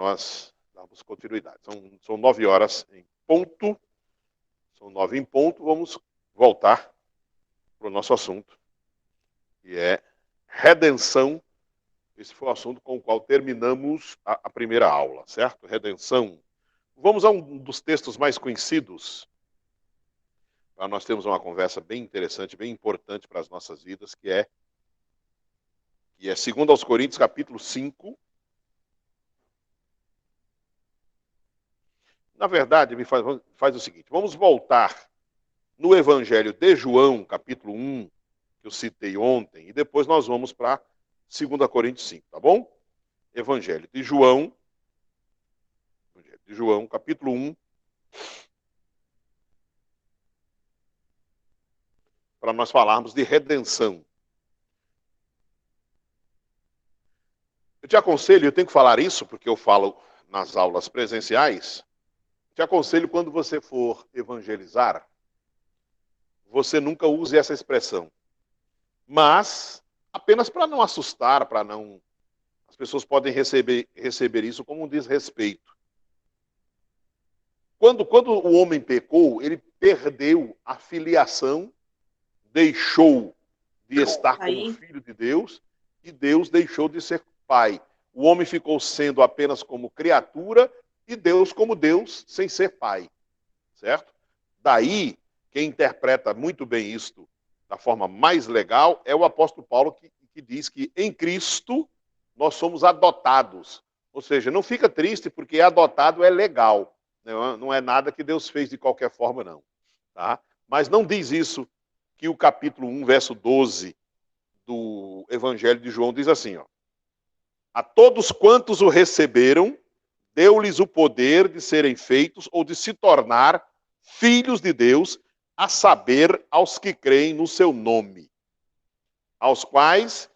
nós damos continuidade. São 9 horas em ponto. São 9 em ponto. Vamos voltar para o nosso assunto, que é redenção. Esse foi o assunto com o qual terminamos a primeira aula, certo? Redenção. Vamos a um dos textos mais conhecidos. Nós temos uma conversa bem interessante, bem importante para as nossas vidas, que é 2 aos Coríntios, capítulo 5. Na verdade, faz o seguinte, vamos voltar no Evangelho de João, capítulo 1, que eu citei ontem, e depois nós vamos para 2 Coríntios 5, tá bom? Evangelho de João, capítulo 1, para nós falarmos de redenção. Eu te aconselho, eu tenho que falar isso, porque eu falo nas aulas presenciais, te aconselho, quando você for evangelizar, você nunca use essa expressão. Mas, apenas para não assustar, para não... As pessoas podem receber isso como um desrespeito. Quando o homem pecou, ele perdeu a filiação, deixou de estar como filho de Deus, e Deus deixou de ser pai. O homem ficou sendo apenas como criatura, e Deus como Deus, sem ser pai. Certo? Daí, quem interpreta muito bem isto da forma mais legal é o apóstolo Paulo, que diz que em Cristo nós somos adotados. Ou seja, não fica triste porque adotado é legal. Não é nada que Deus fez de qualquer forma, não. Tá? Mas não diz isso que o capítulo 1, verso 12 do Evangelho de João diz assim, ó: a todos quantos o receberam, deu-lhes o poder de serem feitos ou de se tornar filhos de Deus, a saber, aos que creem no seu nome, aos quais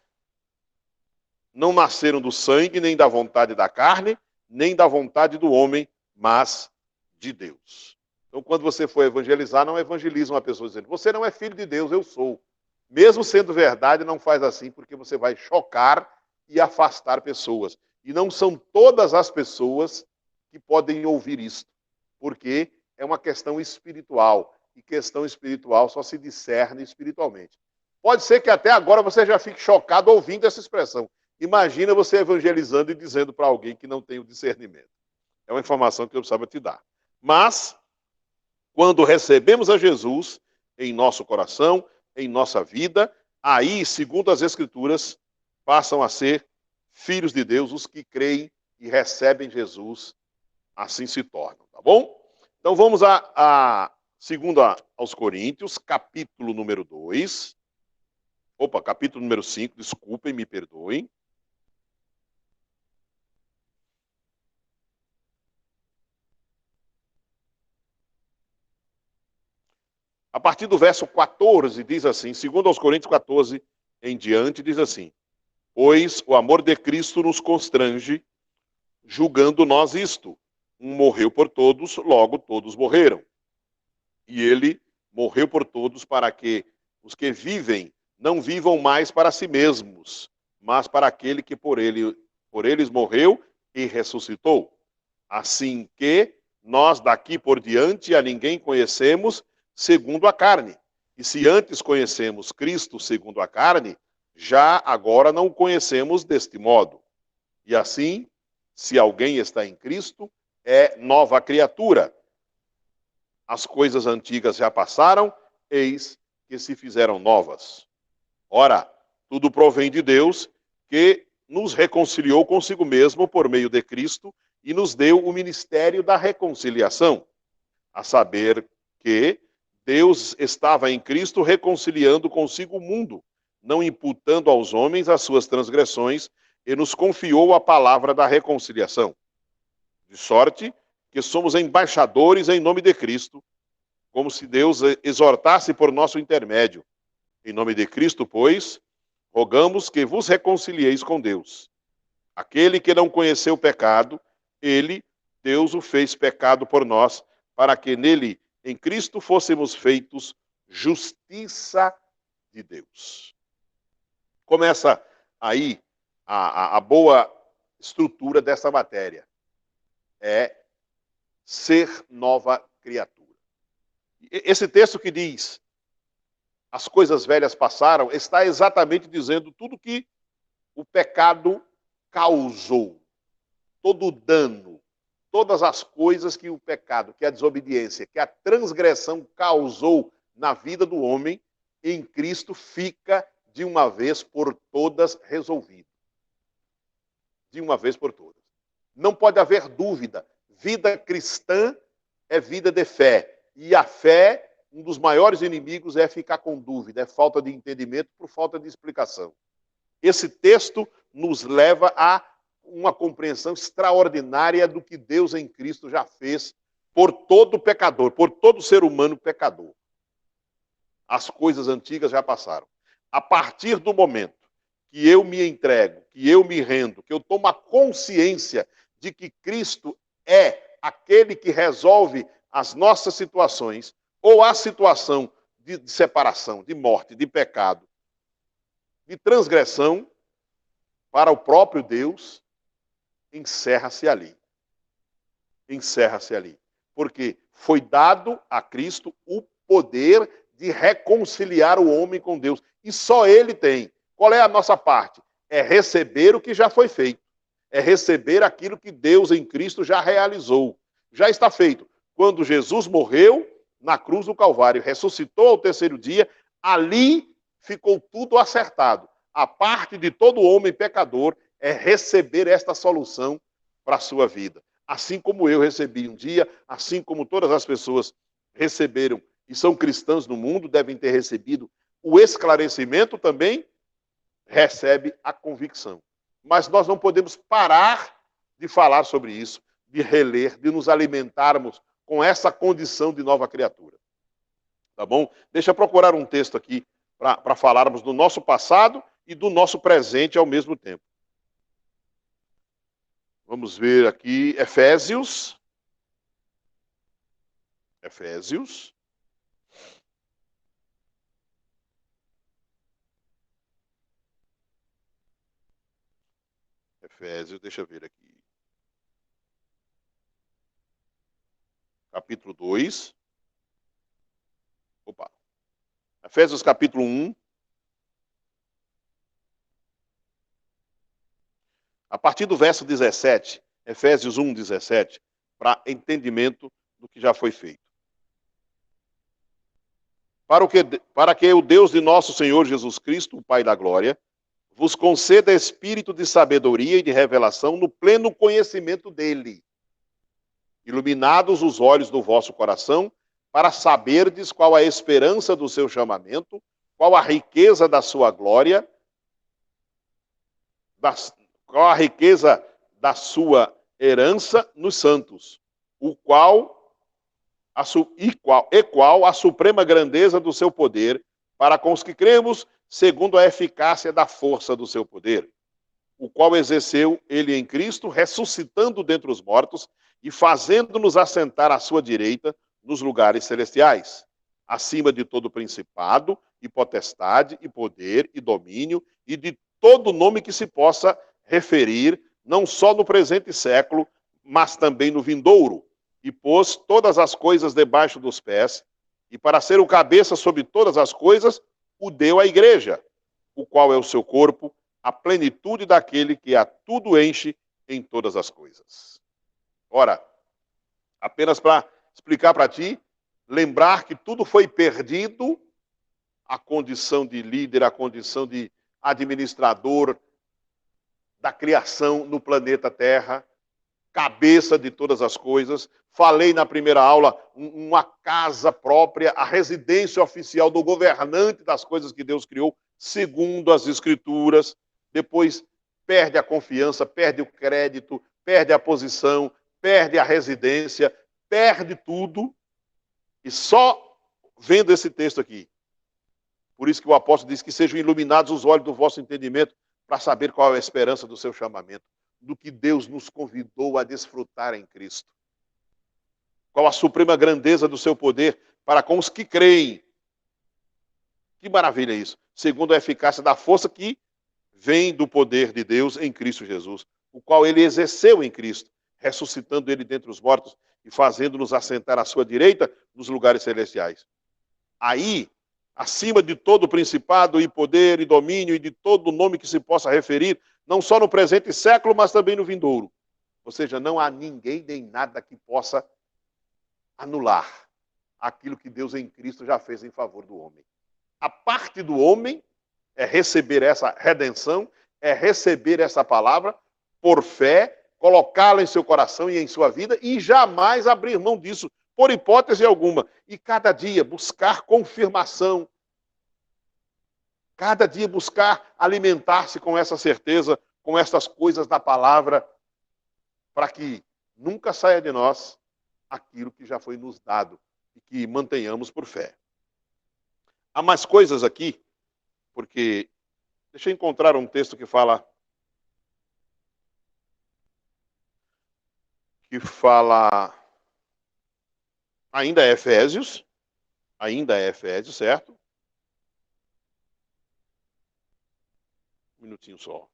não nasceram do sangue, nem da vontade da carne, nem da vontade do homem, mas de Deus. Então, quando você for evangelizar, não evangeliza uma pessoa dizendo, você não é filho de Deus, eu sou. Mesmo sendo verdade, não faz assim, porque você vai chocar e afastar pessoas. E não são todas as pessoas que podem ouvir isto, porque é uma questão espiritual, e questão espiritual só se discerne espiritualmente. Pode ser que até agora você já fique chocado ouvindo essa expressão. Imagina você evangelizando e dizendo para alguém que não tem o discernimento. É uma informação que eu precisava te dar. Mas, quando recebemos a Jesus em nosso coração, em nossa vida, aí, segundo as Escrituras, passam a ser filhos de Deus, os que creem e recebem Jesus, assim se tornam, tá bom? Então vamos a 2 aos Coríntios, capítulo número 2. Capítulo número 5, desculpem, me perdoem. A partir do verso 14, diz assim, 2 aos Coríntios 14 em diante, diz assim: pois o amor de Cristo nos constrange, julgando nós isto. Um morreu por todos, logo todos morreram. E ele morreu por todos para que os que vivem não vivam mais para si mesmos, mas para aquele que por eles morreu e ressuscitou. Assim que nós daqui por diante a ninguém conhecemos segundo a carne. E se antes conhecemos Cristo segundo a carne, já agora não o conhecemos deste modo. E assim, se alguém está em Cristo, é nova criatura. As coisas antigas já passaram, eis que se fizeram novas. Ora, tudo provém de Deus, que nos reconciliou consigo mesmo por meio de Cristo e nos deu o ministério da reconciliação, a saber que Deus estava em Cristo reconciliando consigo o mundo, não imputando aos homens as suas transgressões, e nos confiou a palavra da reconciliação. De sorte que somos embaixadores em nome de Cristo, como se Deus exortasse por nosso intermédio. Em nome de Cristo, pois, rogamos que vos reconcilieis com Deus. Aquele que não conheceu o pecado, Deus o fez pecado por nós, para que nele, em Cristo, fôssemos feitos justiça de Deus. Começa aí a boa estrutura dessa matéria. é ser nova criatura. Esse texto que diz as coisas velhas passaram, está exatamente dizendo tudo que o pecado causou, todo o dano, todas as coisas que o pecado, que a desobediência, que a transgressão causou na vida do homem, em Cristo fica de uma vez por todas resolvido. De uma vez por todas. Não pode haver dúvida. Vida cristã é vida de fé. E a fé, um dos maiores inimigos é ficar com dúvida, é falta de entendimento por falta de explicação. Esse texto nos leva a uma compreensão extraordinária do que Deus em Cristo já fez por todo pecador, por todo ser humano pecador. As coisas antigas já passaram. A partir do momento que eu me entrego, que eu me rendo, que eu tomo a consciência de que Cristo é aquele que resolve as nossas situações, ou a situação de separação, de morte, de pecado, de transgressão para o próprio Deus, encerra-se ali. Encerra-se ali. Porque foi dado a Cristo o poder de reconciliar o homem com Deus. E só ele tem. Qual é a nossa parte? É receber o que já foi feito. É receber aquilo que Deus em Cristo já realizou. Já está feito. Quando Jesus morreu na cruz do Calvário, ressuscitou ao terceiro dia, ali ficou tudo acertado. A parte de todo homem pecador é receber esta solução para a sua vida. Assim como eu recebi um dia, assim como todas as pessoas receberam e são cristãs no mundo, devem ter recebido o esclarecimento, também recebe a convicção. Mas nós não podemos parar de falar sobre isso, de reler, de nos alimentarmos com essa condição de nova criatura. Tá bom? Deixa eu procurar um texto aqui para falarmos do nosso passado e do nosso presente ao mesmo tempo. Vamos ver aqui, Efésios. Efésios. Efésios, deixa eu ver aqui. Capítulo 2. Opa. Efésios capítulo 1. A partir do verso 17, Efésios 1, 17, para entendimento do que já foi feito. Para que o Deus de nosso Senhor Jesus Cristo, o Pai da Glória, vos conceda espírito de sabedoria e de revelação no pleno conhecimento dele, iluminados os olhos do vosso coração, para saberdes qual a esperança do seu chamamento, qual a riqueza da sua glória, qual a riqueza da sua herança nos santos, qual a suprema grandeza do seu poder, para com os que cremos, segundo a eficácia da força do seu poder, o qual exerceu ele em Cristo, ressuscitando dentre os mortos e fazendo-nos assentar à sua direita nos lugares celestiais, acima de todo principado e potestade e poder e domínio e de todo nome que se possa referir, não só no presente século, mas também no vindouro, e pôs todas as coisas debaixo dos pés, e para ser o cabeça sobre todas as coisas, o deu à igreja, o qual é o seu corpo, a plenitude daquele que a tudo enche em todas as coisas. Ora, apenas para explicar para ti, lembrar que tudo foi perdido, a condição de líder, a condição de administrador da criação no planeta Terra, cabeça de todas as coisas. Falei na primeira aula, uma casa própria, a residência oficial do governante das coisas que Deus criou, segundo as Escrituras. Depois perde a confiança, perde o crédito, perde a posição, perde a residência, perde tudo. E só vendo esse texto aqui, por isso que o apóstolo diz que sejam iluminados os olhos do vosso entendimento, para saber qual é a esperança do seu chamamento, do que Deus nos convidou a desfrutar em Cristo. Qual a suprema grandeza do seu poder para com os que creem. Que maravilha isso. Segundo a eficácia da força que vem do poder de Deus em Cristo Jesus, o qual ele exerceu em Cristo, ressuscitando ele dentre os mortos e fazendo-nos assentar à sua direita nos lugares celestiais. Aí, acima de todo principado e poder e domínio e de todo nome que se possa referir, não só no presente século, mas também no vindouro. Ou seja, não há ninguém nem nada que possa anular aquilo que Deus em Cristo já fez em favor do homem. A parte do homem é receber essa redenção, é receber essa palavra por fé, colocá-la em seu coração e em sua vida e jamais abrir mão disso, por hipótese alguma. E cada dia buscar confirmação, cada dia buscar alimentar-se com essa certeza, com essas coisas da palavra, para que nunca saia de nós aquilo que já foi nos dado e que mantenhamos por fé. Há mais coisas aqui, porque deixa eu encontrar um texto que fala ainda é Efésios, certo? Um minutinho só.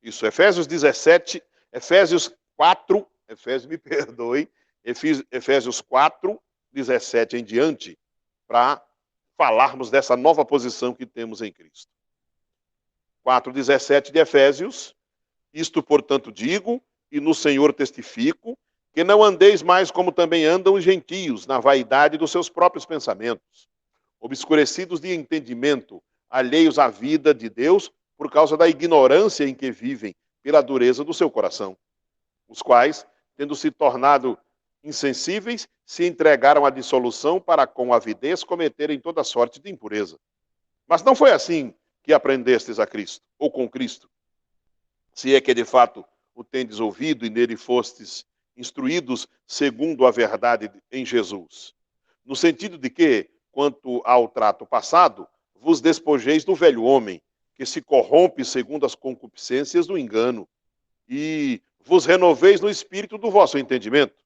Isso, Efésios 17, Efésios 4, Efésios, me perdoe, Efésios 4, 17 em diante, para falarmos dessa nova posição que temos em Cristo. 4, 17 de Efésios, isto, portanto, digo, e no Senhor testifico, que não andeis mais como também andam os gentios, na vaidade dos seus próprios pensamentos, obscurecidos de entendimento, alheios à vida de Deus, por causa da ignorância em que vivem, pela dureza do seu coração, os quais, tendo se tornado insensíveis, se entregaram à dissolução para com avidez cometerem toda sorte de impureza. Mas não foi assim que aprendestes a Cristo, ou com Cristo, se é que de fato o tendes ouvido e nele fostes instruídos segundo a verdade em Jesus. No sentido de que, quanto ao trato passado, vos despojeis do velho homem, que se corrompe segundo as concupiscências do engano, e vos renoveis no espírito do vosso entendimento,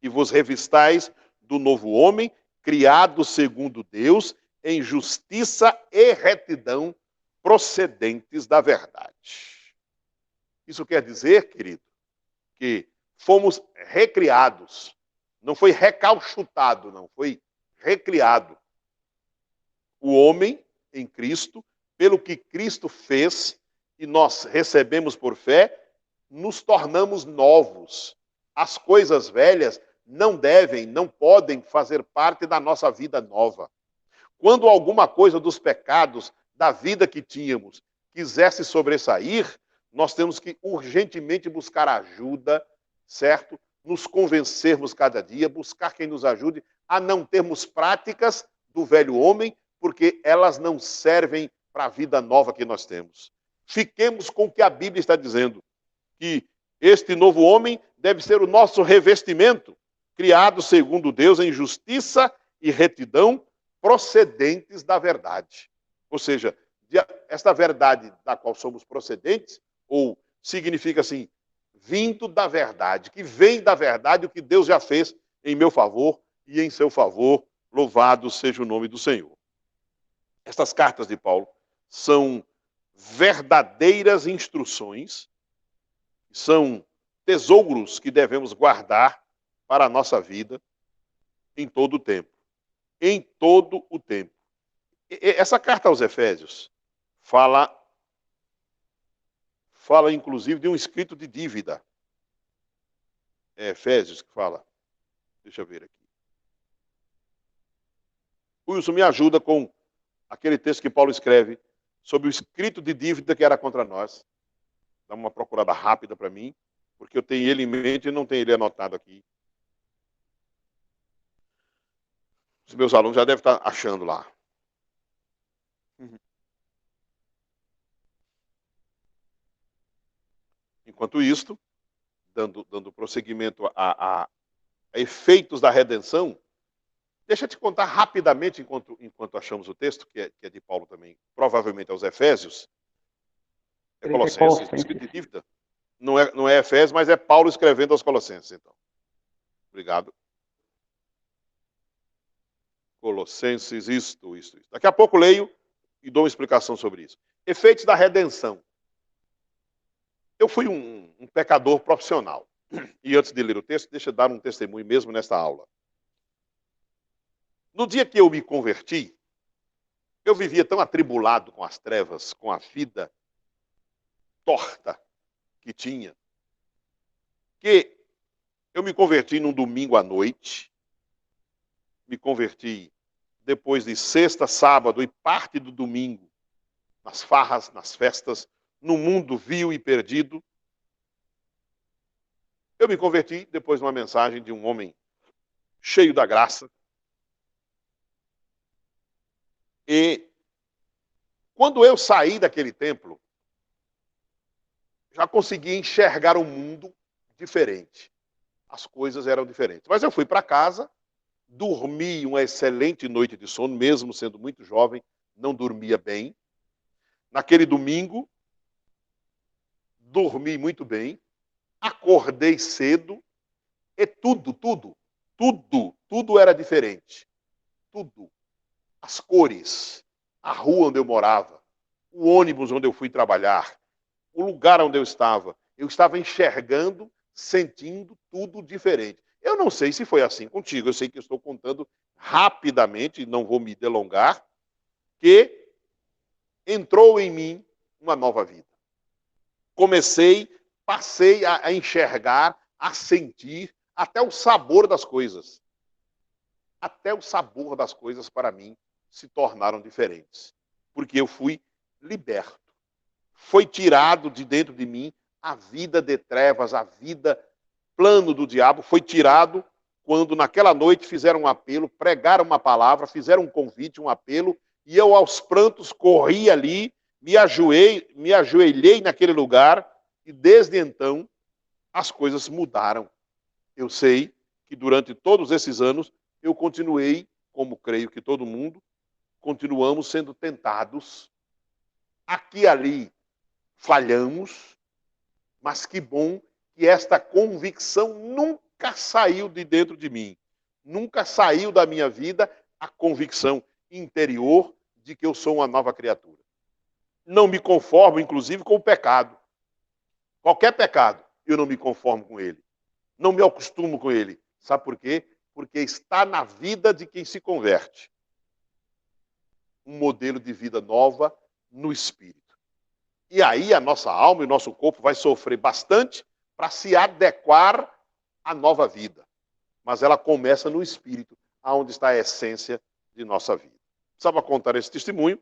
e vos revistais do novo homem, criado segundo Deus, em justiça e retidão, procedentes da verdade. Isso quer dizer, querido, que fomos recriados. Não foi recalchutado, não, foi recriado. O homem em Cristo, pelo que Cristo fez, e nós recebemos por fé, nos tornamos novos. As coisas velhas não devem, não podem fazer parte da nossa vida nova. Quando alguma coisa dos pecados, da vida que tínhamos, quisesse sobressair, nós temos que urgentemente buscar ajuda, certo? Nos convencermos cada dia, buscar quem nos ajude a não termos práticas do velho homem, porque elas não servem para a vida nova que nós temos. Fiquemos com o que a Bíblia está dizendo, que este novo homem deve ser o nosso revestimento, criado segundo Deus em justiça e retidão, procedentes da verdade. Ou seja, esta verdade da qual somos procedentes, ou significa assim, vindo da verdade, que vem da verdade o que Deus já fez em meu favor e em seu favor, louvado seja o nome do Senhor. Estas cartas de Paulo são verdadeiras instruções, são tesouros que devemos guardar para a nossa vida em todo o tempo. Em todo o tempo. Essa carta aos Efésios fala inclusive de um escrito de dívida. É Efésios que fala. Deixa eu ver aqui. Wilson, me ajuda com aquele texto que Paulo escreve sobre o escrito de dívida que era contra nós. Dá uma procurada rápida para mim, porque eu tenho ele em mente e não tenho ele anotado aqui. Os meus alunos já devem estar achando lá. Enquanto isto, dando prosseguimento a efeitos da redenção, deixa eu te contar rapidamente, enquanto achamos o texto, que é de Paulo também, provavelmente aos Efésios. É Colossenses, escrito de dívida. Não é Efésios, mas é Paulo escrevendo aos Colossenses, então. Obrigado. Colossenses, isto. Daqui a pouco leio e dou uma explicação sobre isso. Efeitos da redenção. Eu fui um pecador profissional. E antes de ler o texto, deixa eu dar um testemunho mesmo nesta aula. No dia que eu me converti, eu vivia tão atribulado com as trevas, com a vida torta que tinha, que eu me converti num domingo à noite, me converti depois de sexta, sábado e parte do domingo, nas farras, nas festas, no mundo vil e perdido. Eu me converti depois de uma mensagem de um homem cheio da graça. E quando eu saí daquele templo, já consegui enxergar o mundo diferente. As coisas eram diferentes. Mas eu fui para casa, dormi uma excelente noite de sono, mesmo sendo muito jovem, não dormia bem. Naquele domingo, dormi muito bem, acordei cedo e tudo era diferente. Tudo. As cores, a rua onde eu morava, o ônibus onde eu fui trabalhar, o lugar onde eu estava enxergando, sentindo tudo diferente. Eu não sei se foi assim contigo, eu sei que eu estou contando rapidamente, não vou me delongar, que entrou em mim uma nova vida. Passei a enxergar, a sentir até o sabor das coisas. Até o sabor das coisas, para mim, se tornaram diferentes. Porque eu fui liberto. Foi tirado de dentro de mim a vida de trevas, a vida plano do diabo, foi tirado quando naquela noite fizeram um apelo, pregaram uma palavra, fizeram um convite, um apelo, e eu aos prantos corri ali, me ajoelhei naquele lugar, e desde então as coisas mudaram. Eu sei que durante todos esses anos eu continuei, como creio que todo mundo, continuamos sendo tentados. Aqui e ali falhamos, mas que bom que esta convicção nunca saiu de dentro de mim. Nunca saiu da minha vida a convicção interior de que eu sou uma nova criatura. Não me conformo, inclusive, com o pecado. Qualquer pecado, eu não me conformo com ele. Não me acostumo com ele. Sabe por quê? Porque está na vida de quem se converte. Um modelo de vida nova no Espírito. E aí a nossa alma e o nosso corpo vai sofrer bastante para se adequar à nova vida. Mas ela começa no Espírito, aonde está a essência de nossa vida. Precisava contar esse testemunho.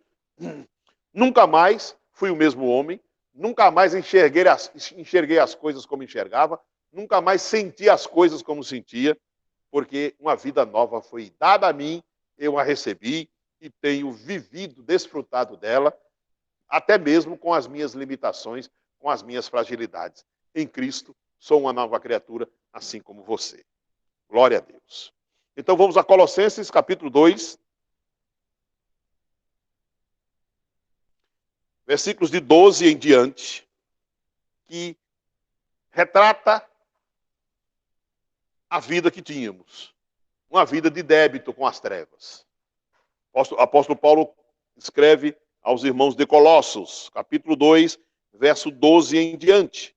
Nunca mais fui o mesmo homem, nunca mais enxerguei as coisas como enxergava, nunca mais senti as coisas como sentia, porque uma vida nova foi dada a mim, eu a recebi e tenho vivido, desfrutado dela, até mesmo com as minhas limitações, com as minhas fragilidades. Em Cristo, sou uma nova criatura, assim como você. Glória a Deus. Então vamos a Colossenses, capítulo 2, versículos de 12 em diante, que retrata a vida que tínhamos. Uma vida de débito com as trevas. O apóstolo Paulo escreve aos irmãos de Colossos, capítulo 2, verso 12 em diante.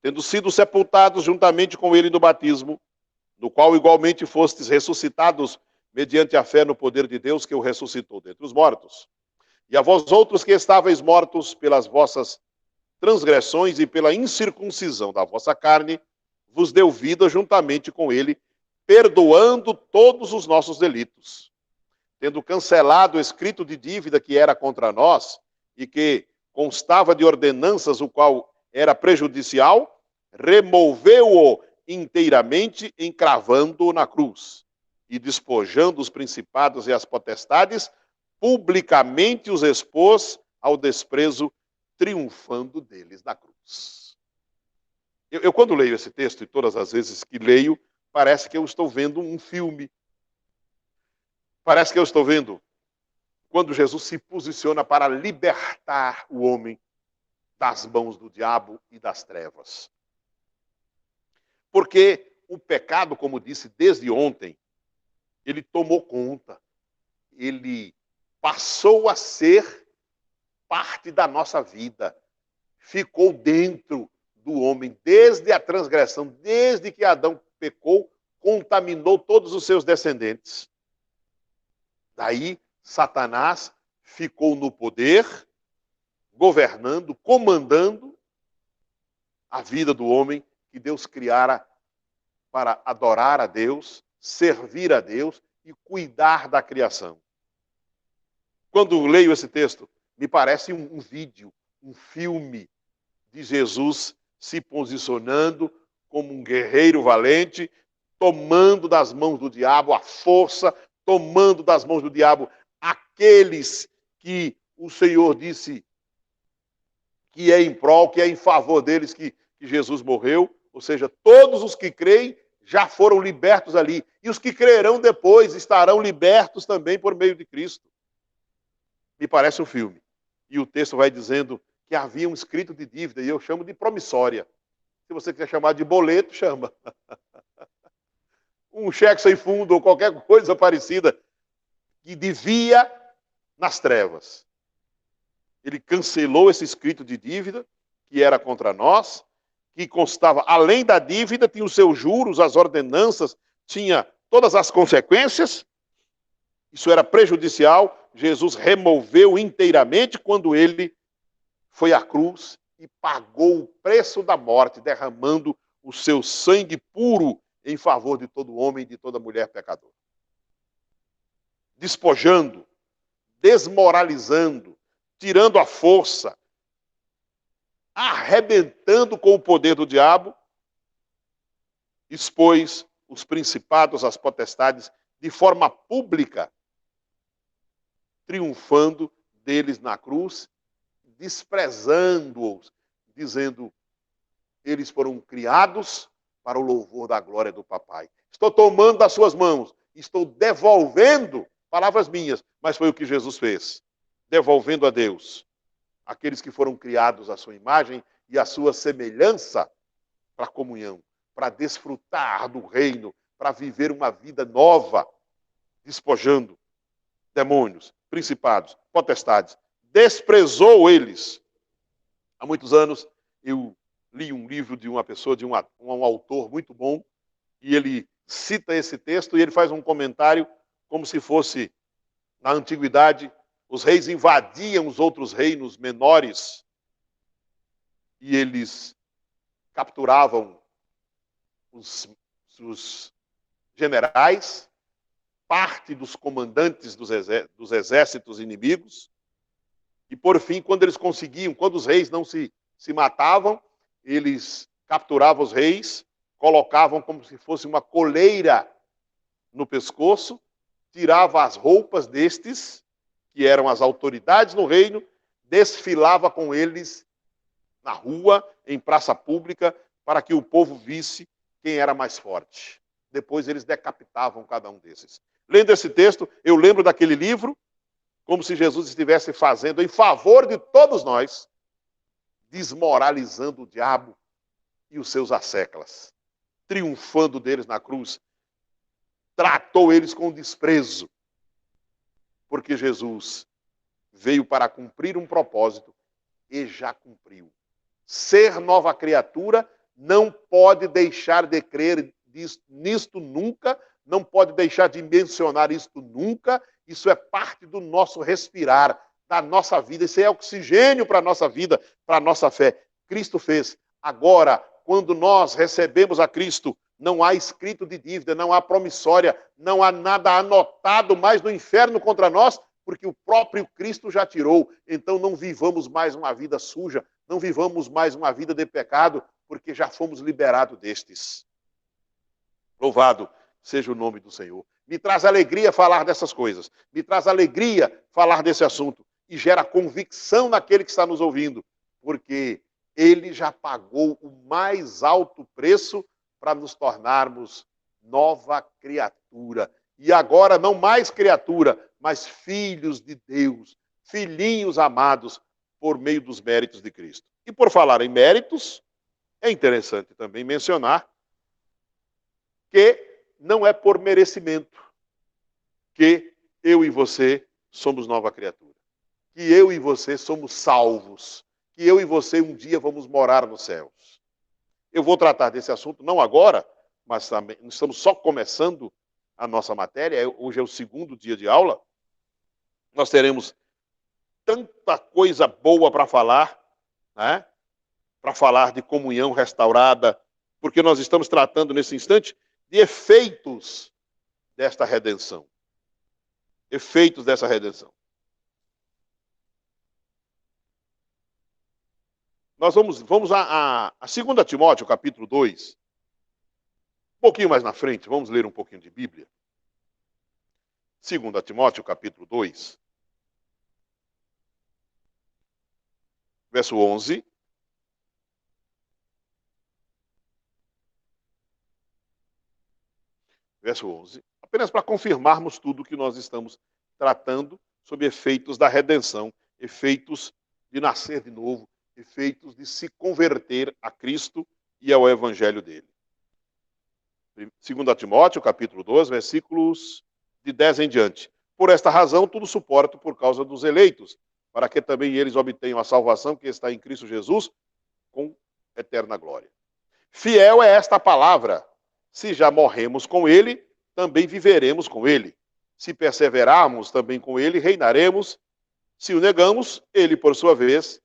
Tendo sido sepultados juntamente com ele no batismo, no qual igualmente fostes ressuscitados mediante a fé no poder de Deus que o ressuscitou dentre os mortos. E a vós outros que estáveis mortos pelas vossas transgressões e pela incircuncisão da vossa carne, vos deu vida juntamente com ele, perdoando todos os nossos delitos, tendo cancelado o escrito de dívida que era contra nós e que constava de ordenanças, o qual era prejudicial, removeu-o inteiramente, encravando-o na cruz e despojando os principados e as potestades, publicamente os expôs ao desprezo, triunfando deles na cruz. Eu quando leio esse texto, e todas as vezes que leio, parece que eu estou vendo um filme. Parece que eu estou vendo quando Jesus se posiciona para libertar o homem das mãos do diabo e das trevas. Porque o pecado, como disse desde ontem, ele tomou conta. ele passou a ser parte da nossa vida. Ficou dentro do homem, desde a transgressão, desde que Adão pecou, contaminou todos os seus descendentes. Daí, Satanás ficou no poder, governando, comandando a vida do homem que Deus criara para adorar a Deus, servir a Deus e cuidar da criação. Quando leio esse texto, me parece um vídeo, um filme de Jesus se posicionando como um guerreiro valente, tomando das mãos do diabo a força, tomando das mãos do diabo aqueles que o Senhor disse que é em prol, que é em favor deles que Jesus morreu. Ou seja, todos os que creem já foram libertos ali. E os que crerão depois estarão libertos também por meio de Cristo. Me parece um filme. E o texto vai dizendo que havia um escrito de dívida, e eu chamo de promissória. Se você quiser chamar de boleto, chama. Um cheque sem fundo ou qualquer coisa parecida que devia nas trevas. Ele cancelou esse escrito de dívida que era contra nós, que constava, além da dívida, tinha os seus juros, as ordenanças, tinha todas as consequências. Isso era prejudicial. Jesus removeu inteiramente quando ele foi à cruz e pagou o preço da morte, derramando o seu sangue puro em favor de todo homem e de toda mulher pecadora. Despojando, desmoralizando, tirando a força, arrebentando com o poder do diabo, expôs os principados, as potestades, de forma pública, triunfando deles na cruz, desprezando-os, dizendo, eles foram criados para o louvor da glória do Papai. Estou tomando das suas mãos, estou devolvendo, palavras minhas, mas foi o que Jesus fez, devolvendo a Deus aqueles que foram criados à sua imagem e à sua semelhança para a comunhão, para desfrutar do reino, para viver uma vida nova, despojando demônios, principados, potestades. Desprezou eles. Há muitos anos eu li um livro de uma pessoa, de um autor muito bom, e ele cita esse texto e ele faz um comentário como se fosse, na antiguidade, os reis invadiam os outros reinos menores e eles capturavam os generais, parte dos comandantes dos exércitos inimigos, e por fim, quando eles conseguiam, quando os reis não se matavam, eles capturavam os reis, colocavam como se fosse uma coleira no pescoço, tiravam as roupas destes, que eram as autoridades no reino, desfilava com eles na rua, em praça pública, para que o povo visse quem era mais forte. Depois eles decapitavam cada um desses. Lendo esse texto, eu lembro daquele livro, como se Jesus estivesse fazendo em favor de todos nós, desmoralizando o diabo e os seus asseclas, triunfando deles na cruz, tratou eles com desprezo, porque Jesus veio para cumprir um propósito e já cumpriu. Ser nova criatura não pode deixar de crer nisto nunca, não pode deixar de mencionar isto nunca. Isso é parte do nosso respirar, da nossa vida. Isso é oxigênio para a nossa vida, para a nossa fé. Cristo fez. Agora, quando nós recebemos a Cristo, não há escrito de dívida, não há promissória, não há nada anotado mais no inferno contra nós, porque o próprio Cristo já tirou. Então não vivamos mais uma vida suja, não vivamos mais uma vida de pecado, porque já fomos liberados destes. Louvado seja o nome do Senhor. Me traz alegria falar dessas coisas, me traz alegria falar desse assunto, e gera convicção naquele que está nos ouvindo, porque ele já pagou o mais alto preço para nos tornarmos nova criatura. E agora não mais criatura, mas filhos de Deus, filhinhos amados por meio dos méritos de Cristo. E por falar em méritos, é interessante também mencionar que não é por merecimento que eu e você somos nova criatura. Que eu e você somos salvos. Que eu e você um dia vamos morar nos céus. Eu vou tratar desse assunto, não agora, mas também estamos só começando a nossa matéria. Hoje é o segundo dia de aula. Nós teremos tanta coisa boa para falar, né? Para falar de comunhão restaurada, porque nós estamos tratando nesse instante de efeitos desta redenção. Efeitos dessa redenção. Nós vamos a 2 Timóteo, capítulo 2. Um pouquinho mais na frente, vamos ler um pouquinho de Bíblia. 2 Timóteo, capítulo 2. Verso 11. Verso 11. Apenas para confirmarmos tudo que nós estamos tratando sobre efeitos da redenção, efeitos de nascer de novo, efeitos de se converter a Cristo e ao evangelho dele. 2 Timóteo, capítulo 2, versículos de 10 em diante. Por esta razão, tudo suporto por causa dos eleitos, para que também eles obtenham a salvação que está em Cristo Jesus com eterna glória. Fiel é esta palavra. Se já morremos com ele, também viveremos com ele. Se perseverarmos também com ele, reinaremos. Se o negamos, ele, por sua vez,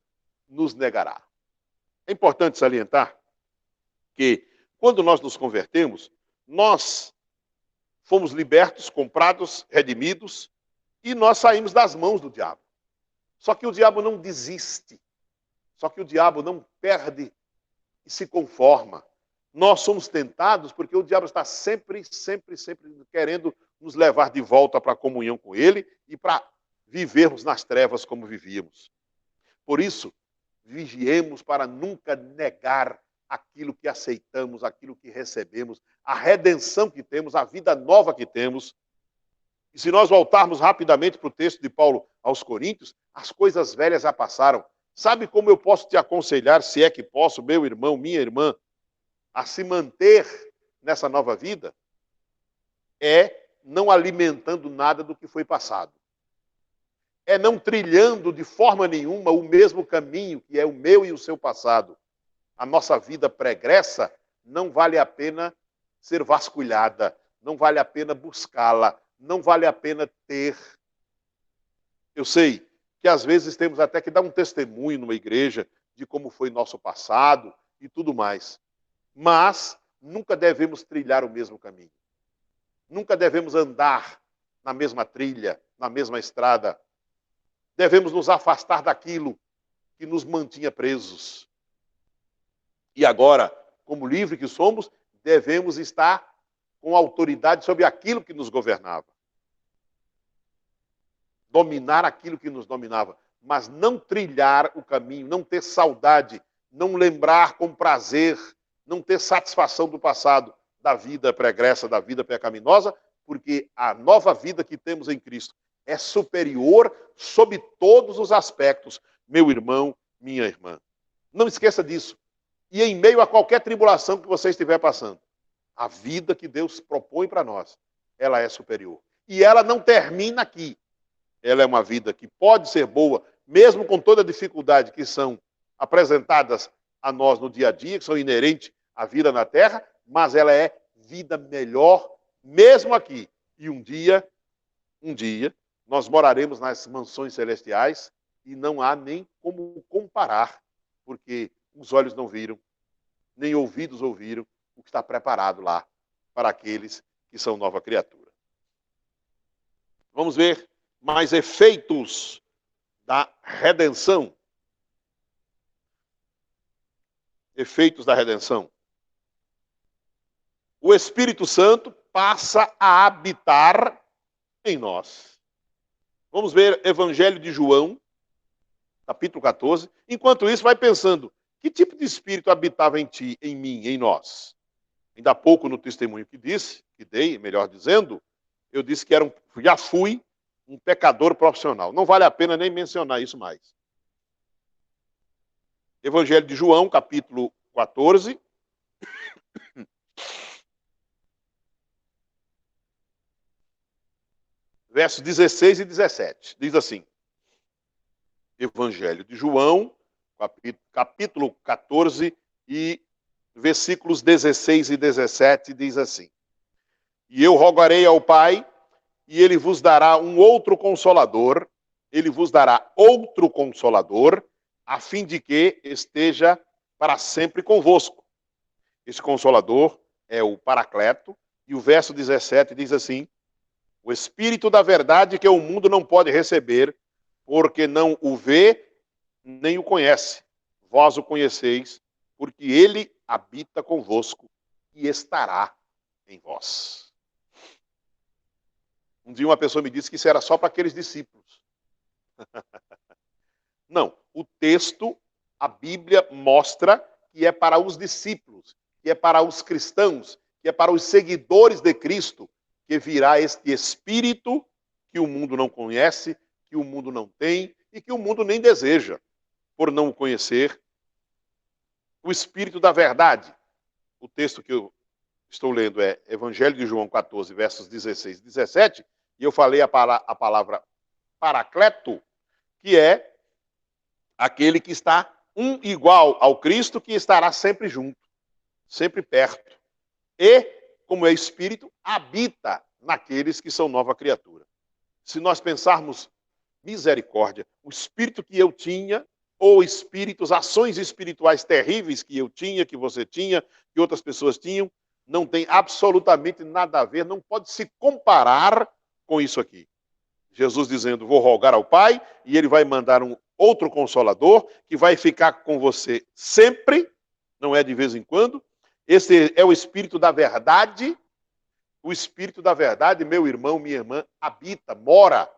nos negará. É importante salientar que, quando nós nos convertemos, nós fomos libertos, comprados, redimidos, e nós saímos das mãos do diabo. Só que o diabo não desiste. Só que o diabo não perde e se conforma. Nós somos tentados porque o diabo está sempre querendo nos levar de volta para a comunhão com ele e para vivermos nas trevas como vivíamos. Por isso, vigiemos para nunca negar aquilo que aceitamos, aquilo que recebemos, a redenção que temos, a vida nova que temos. E se nós voltarmos rapidamente para o texto de Paulo aos Coríntios, as coisas velhas já passaram. Sabe como eu posso te aconselhar, se é que posso, meu irmão, minha irmã, a se manter nessa nova vida? É não alimentando nada do que foi passado. É não trilhando de forma nenhuma o mesmo caminho que é o meu e o seu passado. A nossa vida pregressa não vale a pena ser vasculhada, não vale a pena buscá-la, não vale a pena ter. Eu sei que às vezes temos até que dar um testemunho numa igreja de como foi nosso passado e tudo mais. Mas nunca devemos trilhar o mesmo caminho. Nunca devemos andar na mesma trilha, na mesma estrada. Devemos nos afastar daquilo que nos mantinha presos. E agora, como livres que somos, devemos estar com autoridade sobre aquilo que nos governava. Dominar aquilo que nos dominava. Mas não trilhar o caminho, não ter saudade, não lembrar com prazer, não ter satisfação do passado, da vida pregressa, da vida pecaminosa, porque a nova vida que temos em Cristo é superior sob todos os aspectos, meu irmão, minha irmã. Não esqueça disso. E em meio a qualquer tribulação que você estiver passando, a vida que Deus propõe para nós, ela é superior. E ela não termina aqui. Ela é uma vida que pode ser boa, mesmo com toda a dificuldade que são apresentadas a nós no dia a dia, que são inerentes à vida na terra, mas ela é vida melhor, mesmo aqui. E um dia, nós moraremos nas mansões celestiais e não há nem como comparar, porque os olhos não viram, nem ouvidos ouviram o que está preparado lá para aqueles que são nova criatura. Vamos ver mais efeitos da redenção. Efeitos da redenção. O Espírito Santo passa a habitar em nós. Vamos ver Evangelho de João, capítulo 14. Enquanto isso, vai pensando, que tipo de espírito habitava em ti, em mim, em nós? Ainda há pouco no testemunho que dei, melhor dizendo, eu disse que já fui um pecador profissional. Não vale a pena nem mencionar isso mais. Evangelho de João, capítulo 14. versos 16 e 17. Diz assim, Evangelho de João, capítulo 14 e versículos 16 e 17, diz assim, e eu rogarei ao Pai, e ele vos dará um outro consolador, ele vos dará outro consolador, a fim de que esteja para sempre convosco. Esse consolador é o Paracleto, e o verso 17 diz assim, o Espírito da verdade que o mundo não pode receber, porque não o vê nem o conhece. Vós o conheceis, porque ele habita convosco e estará em vós. Um dia uma pessoa me disse que isso era só para aqueles discípulos. Não, o texto, a Bíblia mostra que é para os discípulos, que é para os cristãos, que é para os seguidores de Cristo, que virá este Espírito que o mundo não conhece, que o mundo não tem e que o mundo nem deseja, por não o conhecer. O Espírito da verdade. O texto que eu estou lendo é Evangelho de João 14, versos 16 e 17, e eu falei a palavra Paracleto, que é aquele que está igual ao Cristo, que estará sempre junto, sempre perto. E, como é Espírito, habita naqueles que são nova criatura. Se nós pensarmos misericórdia, o Espírito que eu tinha, ou espíritos, ações espirituais terríveis que eu tinha, que você tinha, que outras pessoas tinham, não tem absolutamente nada a ver, não pode se comparar com isso aqui. Jesus dizendo, vou rogar ao Pai, e ele vai mandar um outro consolador, que vai ficar com você sempre, não é de vez em quando. Esse é o Espírito da verdade. O Espírito da verdade, meu irmão, minha irmã, habita, mora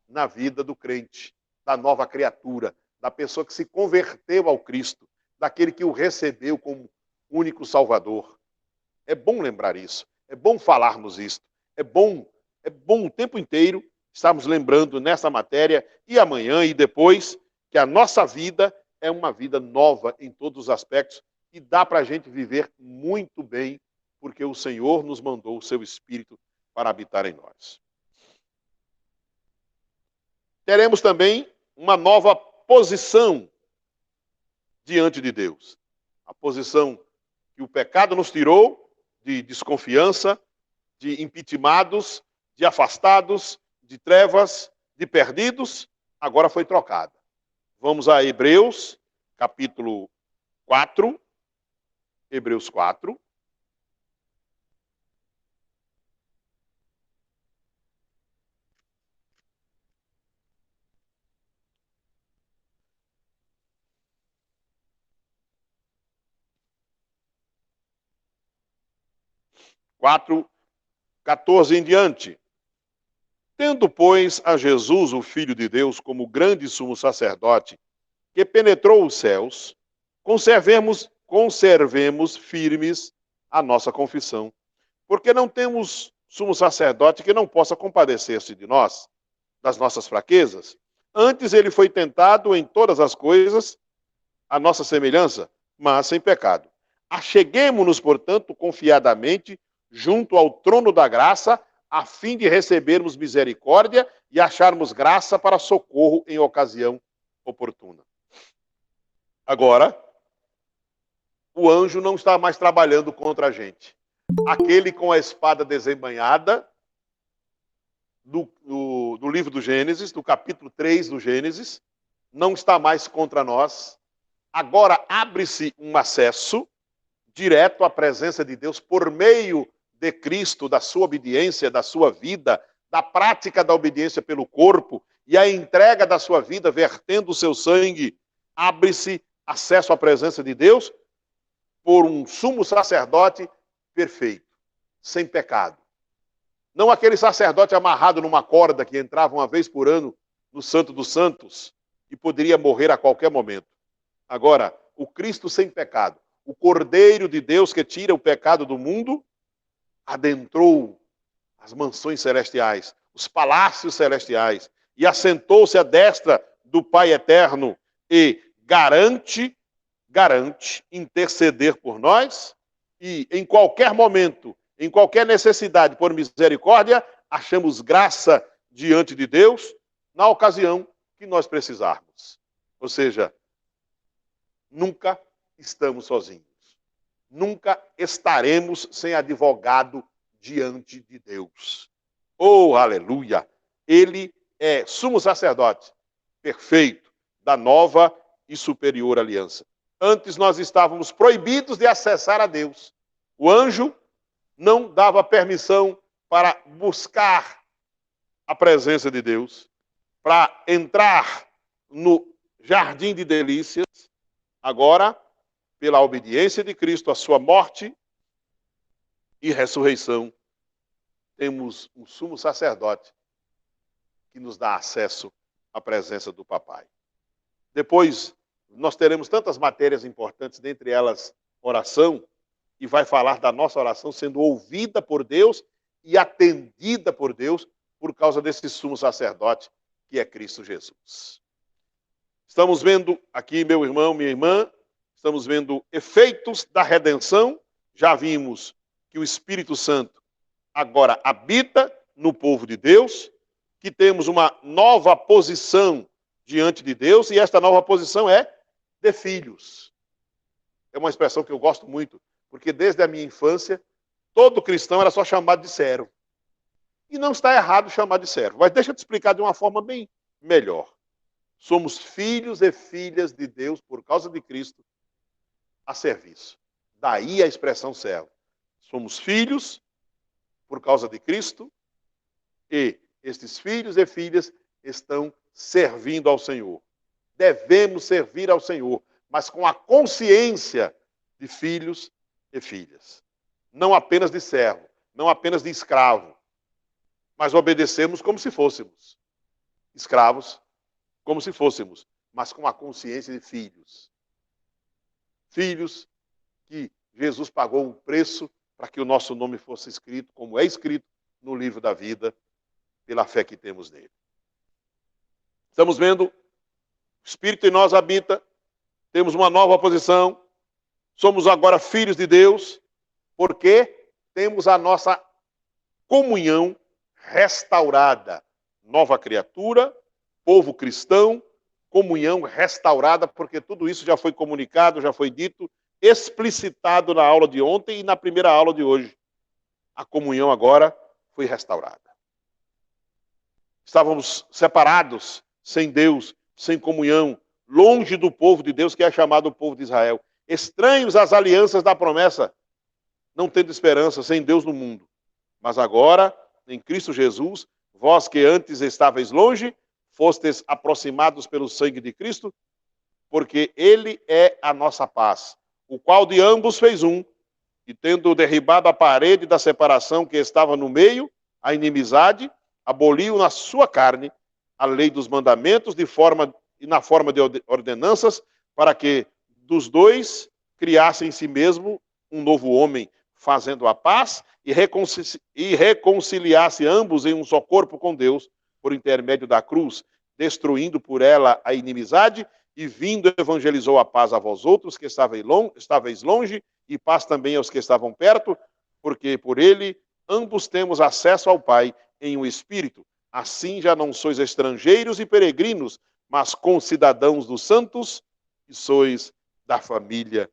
na vida do crente, da nova criatura, da pessoa que se converteu ao Cristo, daquele que o recebeu como único Salvador. É bom lembrar isso, é bom falarmos isso, é bom o tempo inteiro estarmos lembrando nessa matéria, e amanhã e depois, que a nossa vida é uma vida nova em todos os aspectos, e dá para a gente viver muito bem, porque o Senhor nos mandou o seu Espírito para habitar em nós. Teremos também uma nova posição diante de Deus. A posição que o pecado nos tirou, de desconfiança, de impitimados, de afastados, de trevas, de perdidos, agora foi trocada. Vamos a Hebreus, capítulo 4. Hebreus 4. Quatro, 14 em diante. Tendo, pois, a Jesus, o Filho de Deus, como grande sumo sacerdote, que penetrou os céus, conservemos firmes a nossa confissão. Porque não temos sumo sacerdote que não possa compadecer-se de nós, das nossas fraquezas. Antes ele foi tentado em todas as coisas, a nossa semelhança, mas sem pecado. Acheguemo-nos, portanto, confiadamente junto ao trono da graça, a fim de recebermos misericórdia e acharmos graça para socorro em ocasião oportuna. Agora, o anjo não está mais trabalhando contra a gente. Aquele com a espada desembainhada, do livro do Gênesis, do capítulo 3 do Gênesis, não está mais contra nós. Agora abre-se um acesso direto à presença de Deus por meio de Cristo, da sua obediência, da sua vida, da prática da obediência pelo corpo e a entrega da sua vida, vertendo o seu sangue, abre-se acesso à presença de Deus por um sumo sacerdote perfeito, sem pecado. Não aquele sacerdote amarrado numa corda que entrava uma vez por ano no Santo dos Santos e poderia morrer a qualquer momento. Agora, o Cristo sem pecado, o Cordeiro de Deus que tira o pecado do mundo, adentrou as mansões celestiais, os palácios celestiais, e assentou-se à destra do Pai Eterno e garante interceder por nós, e em qualquer momento, em qualquer necessidade, por misericórdia, achamos graça diante de Deus na ocasião que nós precisarmos. Ou seja, nunca estamos sozinhos. Nunca estaremos sem advogado diante de Deus. Oh, aleluia! Ele é sumo sacerdote perfeito da nova e superior aliança. Antes nós estávamos proibidos de acessar a Deus. O anjo não dava permissão para buscar a presença de Deus, para entrar no jardim de delícias. Agora, pela obediência de Cristo, a sua morte e ressurreição, temos um sumo sacerdote que nos dá acesso à presença do Papai. Depois, nós teremos tantas matérias importantes, dentre elas oração, e vai falar da nossa oração sendo ouvida por Deus e atendida por Deus por causa desse sumo sacerdote que é Cristo Jesus. Estamos vendo aqui, meu irmão, minha irmã, estamos vendo efeitos da redenção. Já vimos que o Espírito Santo agora habita no povo de Deus, que temos uma nova posição diante de Deus, e esta nova posição é de filhos. É uma expressão que eu gosto muito, porque desde a minha infância, todo cristão era só chamado de servo. E não está errado chamar de servo, mas deixa eu te explicar de uma forma bem melhor. Somos filhos e filhas de Deus por causa de Cristo a serviço. Daí a expressão servo. Somos filhos por causa de Cristo e estes filhos e filhas estão servindo ao Senhor. Devemos servir ao Senhor, mas com a consciência de filhos e filhas. Não apenas de servo, não apenas de escravo, mas obedecemos como se fôssemos escravos, como se fôssemos, mas com a consciência de filhos. Filhos que Jesus pagou um preço para que o nosso nome fosse escrito, como é escrito no livro da vida, pela fé que temos nele. Estamos vendo, o Espírito em nós habita, temos uma nova posição, somos agora filhos de Deus, porque temos a nossa comunhão restaurada. Nova criatura, povo cristão, comunhão restaurada, porque tudo isso já foi comunicado, já foi dito, explicitado na aula de ontem e na primeira aula de hoje. A comunhão agora foi restaurada. Estávamos separados, sem Deus, sem comunhão, longe do povo de Deus, que é chamado o povo de Israel. Estranhos às alianças da promessa, não tendo esperança, sem Deus no mundo. Mas agora, em Cristo Jesus, vós que antes estáveis longe, fostes aproximados pelo sangue de Cristo, porque ele é a nossa paz, o qual de ambos fez um, e tendo derribado a parede da separação que estava no meio, a inimizade, aboliu na sua carne a lei dos mandamentos na forma de ordenanças, para que dos dois criasse em si mesmo um novo homem, fazendo a paz e reconciliasse ambos em um só corpo com Deus, por intermédio da cruz, destruindo por ela a inimizade, e vindo evangelizou a paz a vós outros que estáveis longe, e paz também aos que estavam perto, porque por ele ambos temos acesso ao Pai em um Espírito. Assim já não sois estrangeiros e peregrinos, mas concidadãos dos santos, e sois da família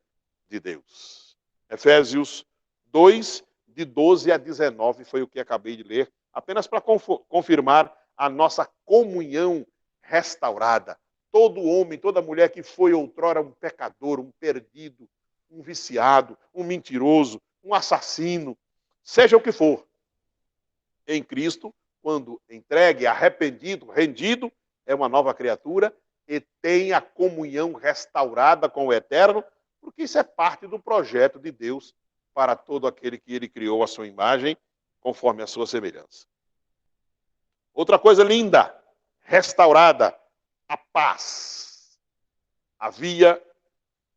de Deus. Efésios 2, de 12 a 19, foi o que acabei de ler, apenas para confirmar a nossa comunhão restaurada. Todo homem, toda mulher que foi outrora um pecador, um perdido, um viciado, um mentiroso, um assassino, seja o que for, em Cristo, quando entregue, arrependido, rendido, é uma nova criatura e tem a comunhão restaurada com o Eterno, porque isso é parte do projeto de Deus para todo aquele que ele criou à sua imagem, conforme a sua semelhança. Outra coisa linda, restaurada, a paz. Havia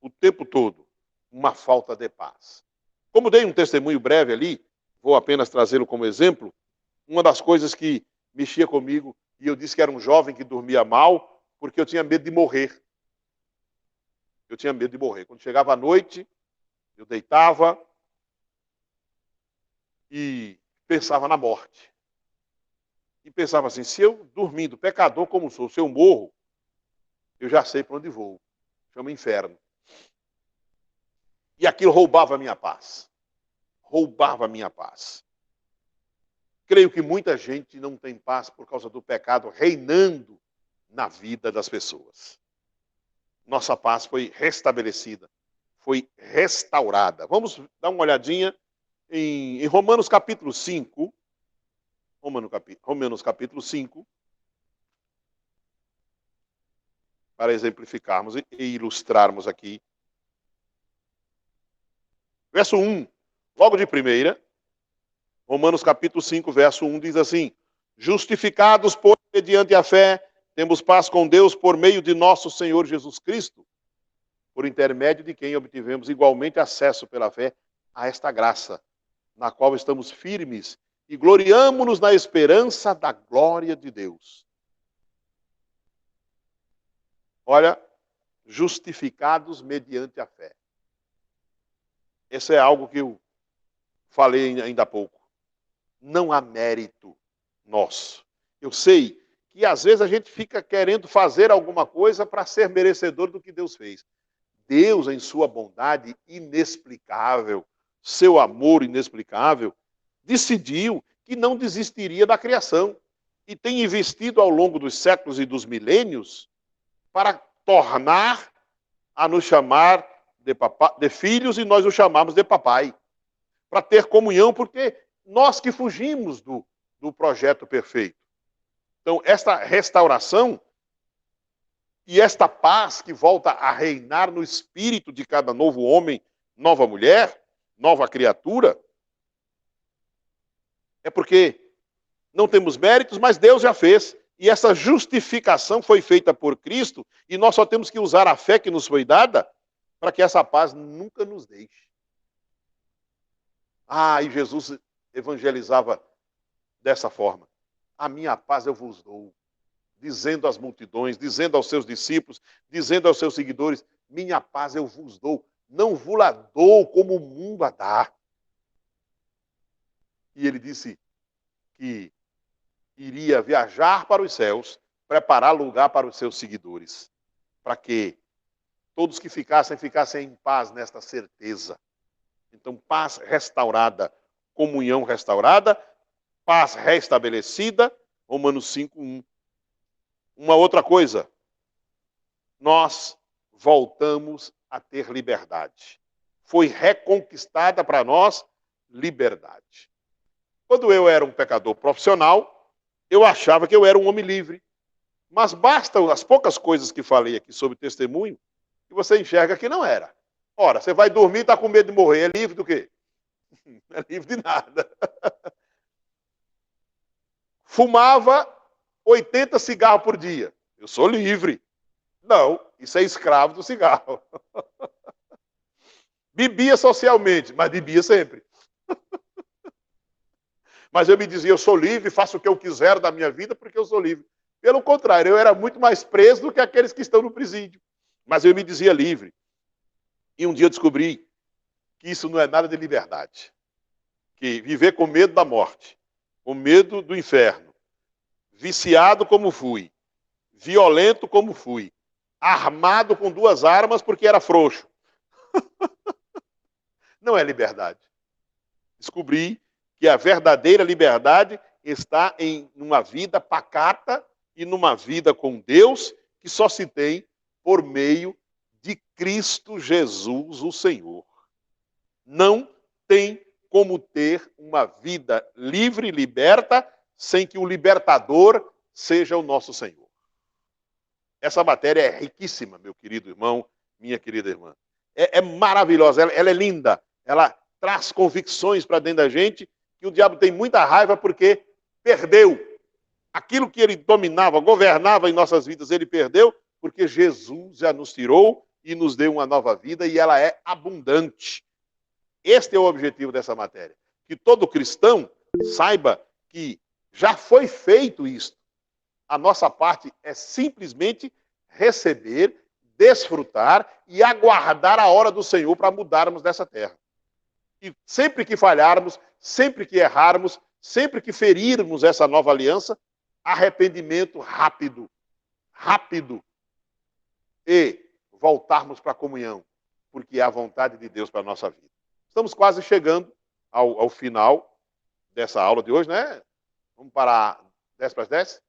o tempo todo uma falta de paz. Como dei um testemunho breve ali, vou apenas trazê-lo como exemplo, uma das coisas que mexia comigo, e eu disse que era um jovem que dormia mal, porque eu tinha medo de morrer. Eu tinha medo de morrer. Quando chegava a noite, eu deitava e pensava na morte. e pensava assim, se eu dormindo, pecador como sou, se eu morro, eu já sei para onde vou. Chama inferno. E aquilo roubava a minha paz. Roubava a minha paz. Creio que muita gente não tem paz por causa do pecado reinando na vida das pessoas. Nossa paz foi restabelecida, foi restaurada. Vamos dar uma olhadinha em Romanos capítulo 5. Romanos capítulo 5. Para exemplificarmos e ilustrarmos aqui. Verso 1, logo de primeira, Romanos capítulo 5, verso 1 diz assim: justificados, pois, mediante a fé, temos paz com Deus por meio de nosso Senhor Jesus Cristo, por intermédio de quem obtivemos igualmente acesso pela fé a esta graça, na qual estamos firmes e gloriamo-nos na esperança da glória de Deus. Olha, justificados mediante a fé. Esse é algo que eu falei ainda há pouco. Não há mérito nosso. Eu sei que às vezes a gente fica querendo fazer alguma coisa para ser merecedor do que Deus fez. Deus, em sua bondade inexplicável, seu amor inexplicável, decidiu que não desistiria da criação e tem investido ao longo dos séculos e dos milênios para tornar a nos chamar de filhos e nós o chamamos de papai. Para ter comunhão, porque nós que fugimos do projeto perfeito. Então, esta restauração e esta paz que volta a reinar no espírito de cada novo homem, nova mulher, nova criatura, é porque não temos méritos, mas Deus já fez. E essa justificação foi feita por Cristo, e nós só temos que usar a fé que nos foi dada para que essa paz nunca nos deixe. E Jesus evangelizava dessa forma. A minha paz eu vos dou. Dizendo às multidões, dizendo aos seus discípulos, dizendo aos seus seguidores, minha paz eu vos dou. Não vos la dou como o mundo a dá. E ele disse que iria viajar para os céus, preparar lugar para os seus seguidores, para que todos que ficassem em paz nesta certeza. Então, paz restaurada, comunhão restaurada, paz restabelecida, Romanos 5:1. Uma outra coisa, nós voltamos a ter liberdade. Foi reconquistada para nós liberdade. Quando eu era um pecador profissional, eu achava que eu era um homem livre. Mas basta as poucas coisas que falei aqui sobre testemunho, que você enxerga que não era. Ora, você vai dormir e está com medo de morrer. É livre do quê? Não é livre de nada. Fumava 80 cigarros por dia. Eu sou livre. Não, isso é escravo do cigarro. Bebia socialmente, mas bebia sempre. Mas eu me dizia, eu sou livre, faço o que eu quiser da minha vida porque eu sou livre. Pelo contrário, eu era muito mais preso do que aqueles que estão no presídio. Mas eu me dizia livre. E um dia eu descobri que isso não é nada de liberdade. Que viver com medo da morte, com medo do inferno, viciado como fui, violento como fui, armado com 2 armas porque era frouxo. Não é liberdade. Descobri que a verdadeira liberdade está em uma vida pacata e numa vida com Deus que só se tem por meio de Cristo Jesus, o Senhor. Não tem como ter uma vida livre e liberta sem que o libertador seja o nosso Senhor. Essa matéria é riquíssima, meu querido irmão, minha querida irmã. É maravilhosa, ela é linda. Ela traz convicções para dentro da gente que o diabo tem muita raiva porque perdeu. Aquilo que ele dominava, governava em nossas vidas, ele perdeu porque Jesus já nos tirou e nos deu uma nova vida e ela é abundante. Este é o objetivo dessa matéria. Que todo cristão saiba que já foi feito isto. A nossa parte é simplesmente receber, desfrutar e aguardar a hora do Senhor para mudarmos dessa terra. E sempre que falharmos, sempre que errarmos, sempre que ferirmos essa nova aliança, arrependimento rápido, e voltarmos para a comunhão, porque é a vontade de Deus para a nossa vida. Estamos quase chegando ao final dessa aula de hoje, né? Vamos parar 10 para as 10?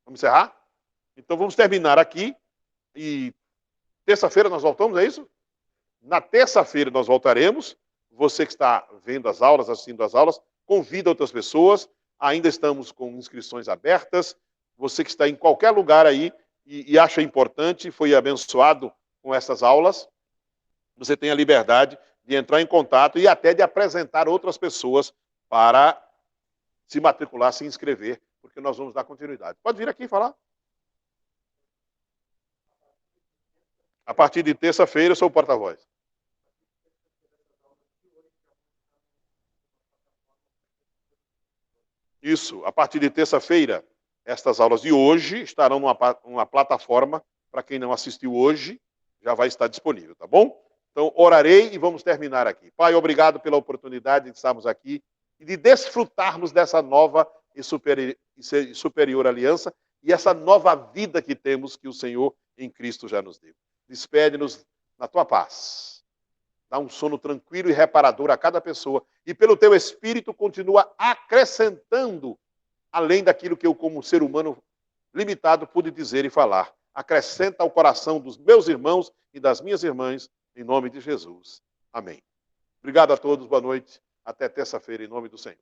Vamos encerrar? Então vamos terminar aqui e terça-feira nós voltamos, é isso? Na terça-feira nós voltaremos. Você que está vendo as aulas, assistindo as aulas, convida outras pessoas. Ainda estamos com inscrições abertas. Você que está em qualquer lugar aí e acha importante, foi abençoado com essas aulas, você tem a liberdade de entrar em contato e até de apresentar outras pessoas para se matricular, se inscrever, porque nós vamos dar continuidade. Pode vir aqui falar. A partir de terça-feira eu sou o porta-voz. Isso, a partir de terça-feira, estas aulas de hoje estarão numa plataforma, para quem não assistiu hoje, já vai estar disponível, tá bom? Então, orarei e vamos terminar aqui. Pai, obrigado pela oportunidade de estarmos aqui e de desfrutarmos dessa nova e superior aliança e essa nova vida que temos que o Senhor em Cristo já nos deu. Despede-nos na tua paz. Dá um sono tranquilo e reparador a cada pessoa e pelo teu Espírito continua acrescentando além daquilo que eu, como ser humano limitado, pude dizer e falar. Acrescenta ao coração dos meus irmãos e das minhas irmãs, em nome de Jesus. Amém. Obrigado a todos, boa noite. Até terça-feira, em nome do Senhor.